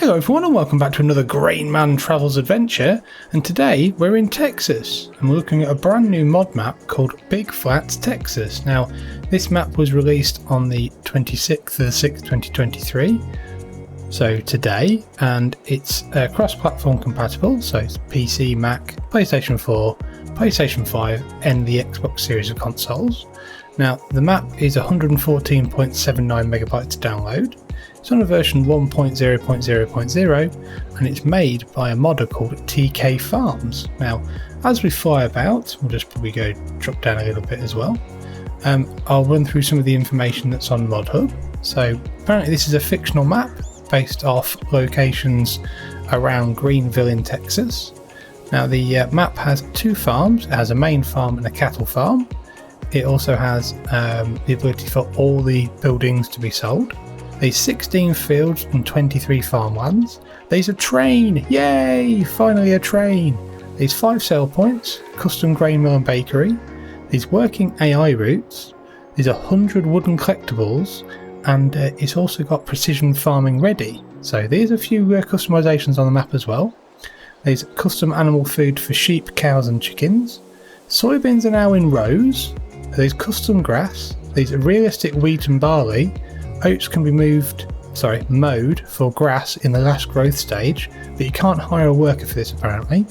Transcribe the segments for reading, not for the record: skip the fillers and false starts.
Hello everyone and welcome back to another Grainman Travels adventure, and today we're in Texas and we're looking at a brand new mod map called Big Flats, Texas. Now this map was released on the 26th of the 6th 2023, so today, and it's cross-platform compatible, so it's PC, Mac, PlayStation 4, PlayStation 5 and the Xbox series of consoles. Now the map is 114.79 megabytes to download. It's on a version 1.0.0.0 and it's made by a modder called TK Farms. Now, as we fly about, we'll just probably go drop down a little bit as well. I'll run through some of the information that's on ModHub. So apparently this is a fictional map based off locations around Greenville in Texas. Now the map has two farms. It has a main farm and a cattle farm. It also has the ability for all the buildings to be sold. There's 16 fields and 23 farmlands. There's a train! Yay! Finally a train! There's 5 sale points, custom grain mill and bakery. There's working AI routes. There's 100 wooden collectibles, and it's also got precision farming ready. So there's a few customizations on the map as well. There's custom animal food for sheep, cows and chickens. Soybeans are now in rows. There's custom grass. There's realistic wheat and barley. Oats can be mowed for grass in the last growth stage, but you can't hire a worker for this apparently.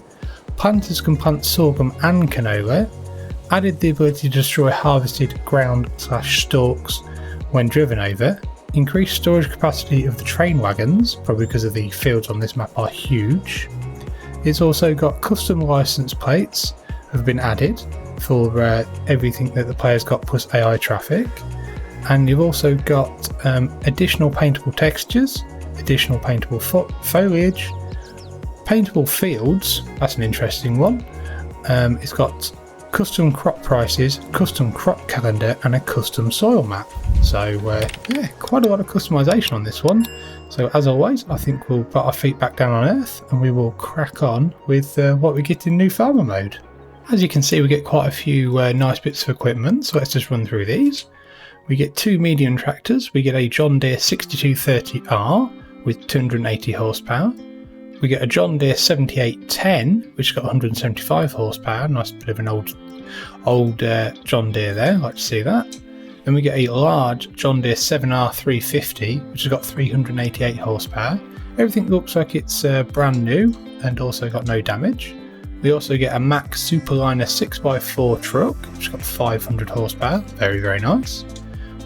Planters can plant sorghum and canola. Added the ability to destroy harvested ground / stalks when driven over. Increased storage capacity of the train wagons, probably because of the fields on this map are huge. It's also got custom license plates have been added for everything that the players got plus AI traffic. And you've also got additional paintable textures, additional paintable foliage, paintable fields, that's an interesting one. It's got custom crop prices, custom crop calendar and a custom soil map. So yeah, quite a lot of customization on this one. So as always, I think we'll put our feet back down on earth and we will crack on with what we get in new farmer mode. As you can see, we get quite a few nice bits of equipment, so let's just run through these. We get 2 medium tractors. We get a John Deere 6230R with 280 horsepower. We get a John Deere 7810, which has got 175 horsepower. Nice bit of an old John Deere there. I like to see that. Then we get a large John Deere 7R 350, which has got 388 horsepower. Everything looks like it's brand new and also got no damage. We also get a Mack Superliner 6x4 truck, which has got 500 horsepower. Very, very nice.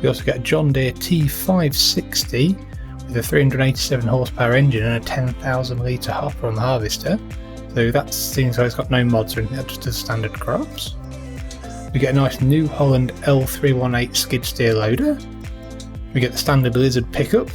We also get a John Deere T560 with a 387 horsepower engine and a 10,000 litre hopper on the harvester. So that seems like it's got no mods or anything, that's just standard crops. We get a nice New Holland L318 skid steer loader. We get the standard Lizard pickup.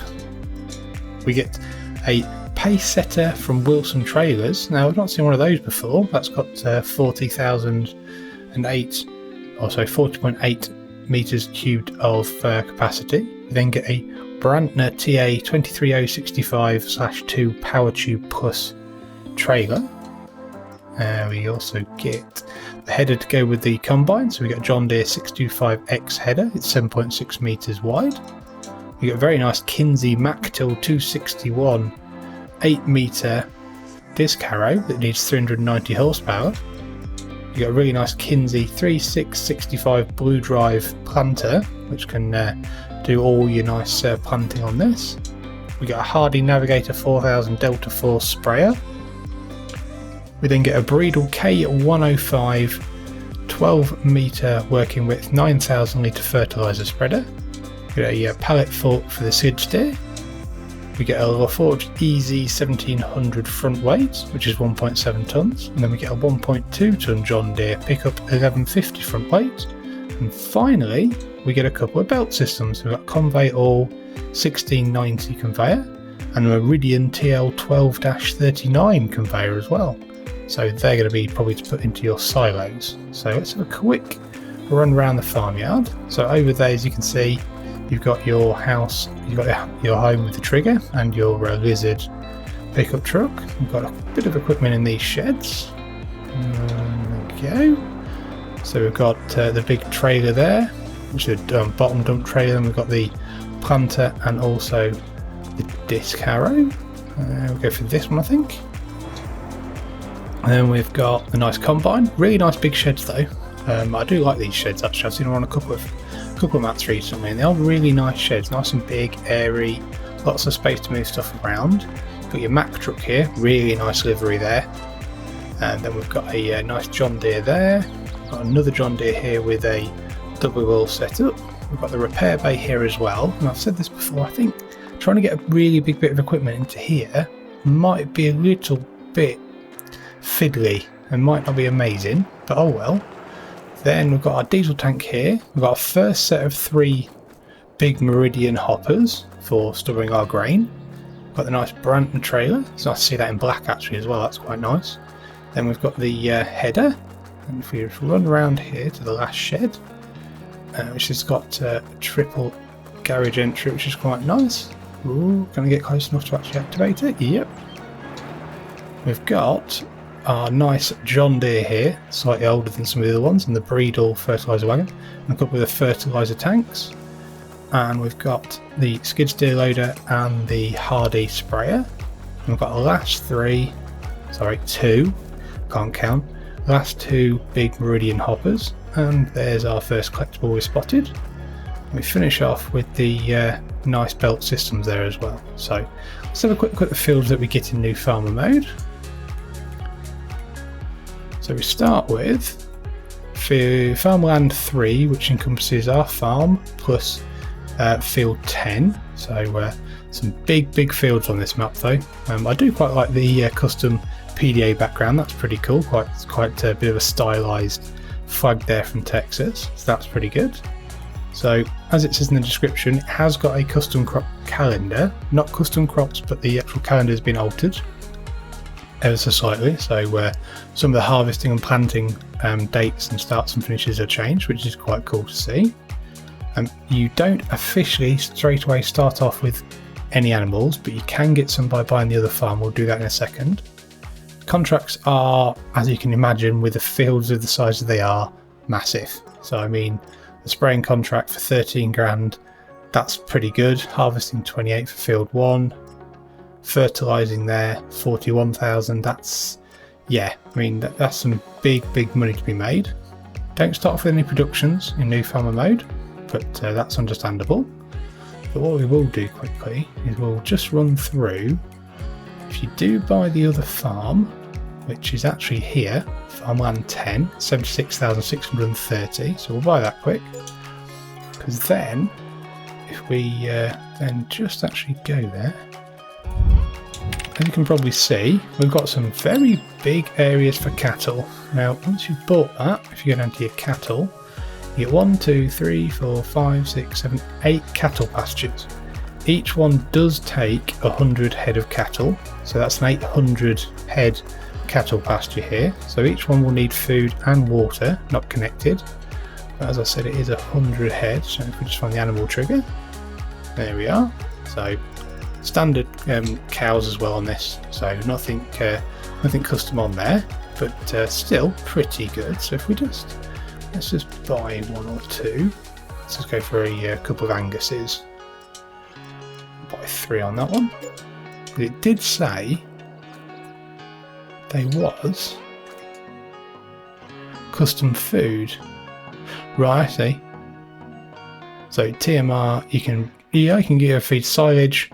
We get a pace setter from Wilson Trailers. Now I've not seen one of those before. That's got 40.8 meters cubed of capacity. We then get a Brantner TA 23065/2 Power Tube Plus trailer. We also get the header to go with the combine, so we get a John Deere 625X header. It's 7.6 meters wide. We get a very nice Kinsey Mactil 261 8 meter disc harrow that needs 390 horsepower. You got a really nice Kinsey 3665 Blue Drive planter, which can do all your nice planting on this. We got a Hardy Navigator 4000 Delta Force sprayer. We then get a Breedle K105 12 meter working width 9,000 litre fertiliser spreader. We get a pallet fork for the skid steer. We get a LaForge EZ1700 front weight, which is 1.7 tonnes, and then we get a 1.2 tonne John Deere pickup 1150 front weight, and finally we get a couple of belt systems. We've got Convey All 1690 conveyor and a Meridian TL12-39 conveyor as well. So they're going to be probably to put into your silos. So let's have a quick run around the farmyard. So over there, as you can see, you've got your house, you've got your home with the trigger and your Lizard pickup truck. We've got a bit of equipment in these sheds. There we go. So we've got the big trailer there, which is a bottom dump trailer, and we've got the planter and also the disc harrow. We'll go for this one, I think. And then we've got a nice combine. Really nice big sheds though. I do like these sheds actually. I've seen them on a couple of mats recently, and they are really nice sheds. Nice and big, airy, lots of space to move stuff around. Got your Mack truck here, really nice livery there. And then we've got a nice John Deere there. Got another John Deere here with a double wheel setup. We've got the repair bay here as well. And I've said this before, I think trying to get a really big bit of equipment into here might be a little bit fiddly and might not be amazing, but oh well. Then we've got our diesel tank here. We've got our first set of 3 big Meridian hoppers for storing our grain. Got the nice Branton trailer. It's nice to see that in black actually as well. That's quite nice. Then we've got the header. And if we run around here to the last shed, which has got a triple garage entry, which is quite nice. Ooh, can I get close enough to actually activate it? Yep. We've got our nice John Deere here, slightly older than some of the other ones, and the Breedle fertiliser wagon, and a couple of the fertiliser tanks. And we've got the skid steer loader and the Hardy sprayer. And we've got the last 2, can't count, last 2 big Meridian hoppers, and there's our first collectible we spotted. We finish off with the nice belt systems there as well. So let's have a quick look at the fields that we get in new farmer mode. So we start with farmland 3, which encompasses our farm plus field 10. So some big fields on this map though. I do quite like the custom PDA background. That's pretty cool. Quite a bit of a stylized flag there from Texas. So that's pretty good. So as it says in the description, it has got a custom crop calendar, not custom crops, but the actual calendar has been altered ever so slightly. So some of the harvesting and planting dates and starts and finishes are changed, which is quite cool to see. You don't officially straight away start off with any animals, but you can get some by buying the other farm. We'll do that in a second. Contracts are, as you can imagine, with the fields of the size that they are, massive. So I mean, the spraying contract for 13 grand, that's pretty good. Harvesting 28 for field 1. Fertilizing there 41,000. That's, yeah, I mean that's some big money to be made. Don't start off with any productions in new farmer mode, but that's understandable. But what we will do quickly is we'll just run through. If you do buy the other farm, which is actually here, farmland 10, 76,630, so we'll buy that quick, because then if we then just actually go there, as you can probably see, we've got some very big areas for cattle. Now once you've bought that, if you go down to your cattle, you get 1, 2, 3, 4, 5, 6, 7, 8 cattle pastures. Each one does take 100 head of cattle, so that's an 800 head cattle pasture here. So each one will need food and water, not connected. But as I said, it is 100 head, so if we just find the animal trigger, there we are. So standard cows as well on this, so nothing custom on there, but still pretty good. So if we let's just buy 1 or 2. Let's just go for a couple of Anguses. Buy 3 on that one. But it did say there was custom food. Right, I see. So TMR, you can get feed silage,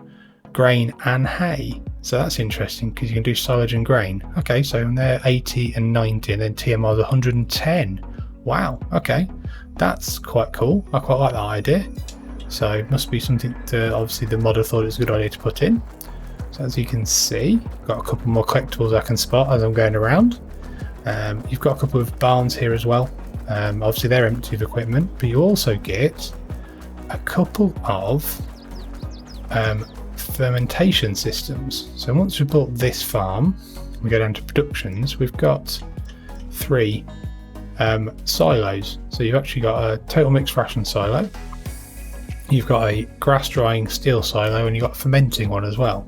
grain and hay. So that's interesting because you can do silage and grain. Okay, so they're 80 and 90, and then TMR is 110. Wow, okay, that's quite cool. I quite like that idea. So it must be something to, obviously the modder thought it was a good idea to put in. So as you can see, got a couple more collectibles I can spot as I'm going around. You've got a couple of barns here as well. Obviously they're empty of equipment, but you also get a couple of fermentation systems. So once we've built this farm, we go down to productions, we've got 3 silos. So you've actually got a total mixed ration silo, you've got a grass drying steel silo, and you've got a fermenting one as well.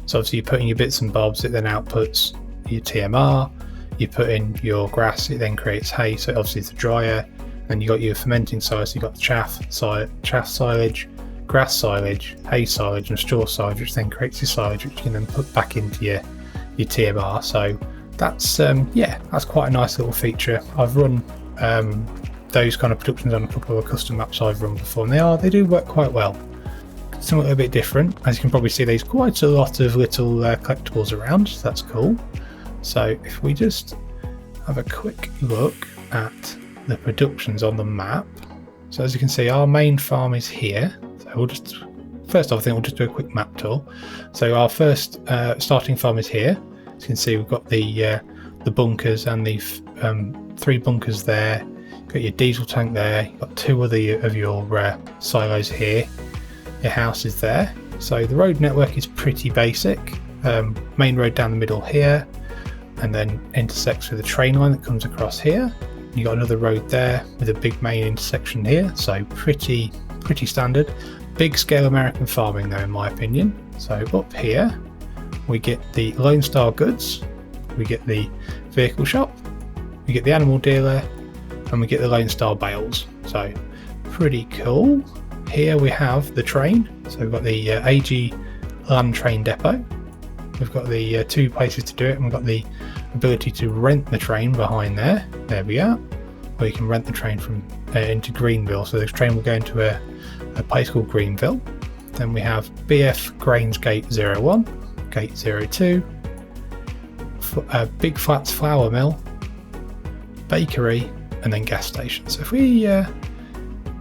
So obviously you're putting your bits and bobs, it then outputs your TMR, you put in your grass, it then creates hay, so obviously it's a dryer. Then you got your fermenting silo, so you got the chaff silage, grass silage, hay silage and straw silage, which then creates your silage which you can then put back into your TMR. So that's yeah, that's quite a nice little feature. I've run those kind of productions on a couple of custom maps I've run before, and they do work quite well. Something a bit different. As you can probably see, there's quite a lot of little collectibles around, so that's cool. So if we just have a quick look at the productions on the map. So as you can see, our main farm is here. So we'll just, first off, I think we'll just do a quick map tour. So our first starting farm is here. As you can see, we've got the bunkers and the 3 bunkers there. You've got your diesel tank there. You've got 2 other of your silos here. Your house is there. So the road network is pretty basic. Main road down the middle here, and then intersects with a train line that comes across here. You got another road there with a big main intersection here. So pretty standard. Big scale American farming though, in my opinion. So up here we get the Lone Star goods, we get the vehicle shop, we get the animal dealer, and we get the Lone Star bales. So pretty cool. Here we have the train. So we've got the AG land train depot. We've got the 2 places to do it, and we've got the ability to rent the train behind there. There we are. Or you can rent the train from into Greenville. So this train will go into a place called Greenville. Then we have BF Grains Gate 01, Gate 02, Big Flats Flour Mill, Bakery, and then gas station. So if we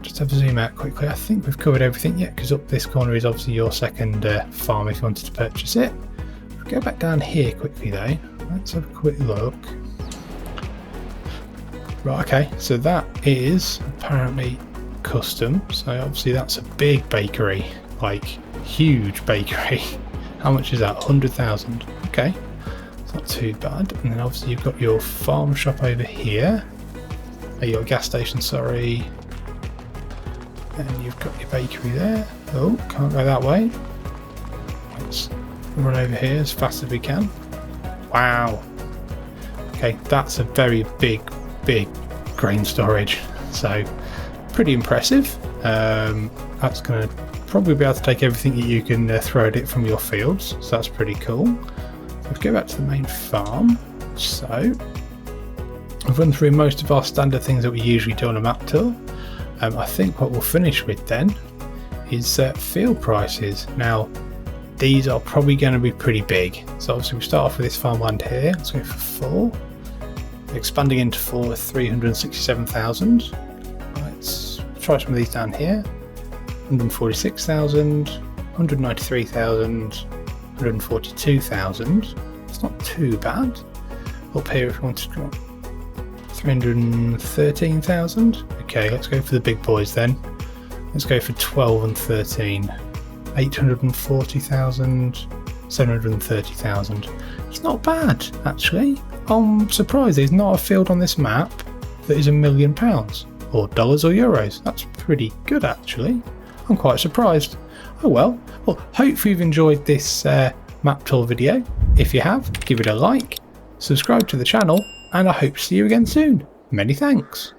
just have to zoom out quickly, I think we've covered everything yet, because up this corner is obviously your second farm if you wanted to purchase it. If we go back down here quickly though, let's have a quick look. Right, okay, so that is apparently custom. So obviously that's a big bakery, like huge bakery. How much is that? 100,000. Okay, it's not too bad. And then obviously you've got your farm shop over here. Your gas station, sorry. And you've got your bakery there. Oh, can't go that way. Let's run over here as fast as we can. Wow. Okay, that's a very big grain storage. So pretty impressive. That's going to probably be able to take everything that you can throw at it from your fields. So that's pretty cool. So if we go back to the main farm. So I've run through most of our standard things that we usually do on a map tour. I think what we'll finish with then is field prices. Now these are probably going to be pretty big. So obviously we start off with this farmland here. Let's go for 4. Expanding into 4 with 367,000. Let's try some of these down here. 146,000, 193,000, 142,000. It's not too bad. Up here if we want to drop 313,000. Okay, let's go for the big boys then. Let's go for 12 and 13. 840,000, 730,000. It's not bad actually. I'm surprised there's not a field on this map that is £1 million, or dollars or euros. That's pretty good actually. I'm quite surprised. Oh well. Well, hopefully you've enjoyed this map tour video. If you have, give it a like, subscribe to the channel, and I hope to see you again soon. Many thanks.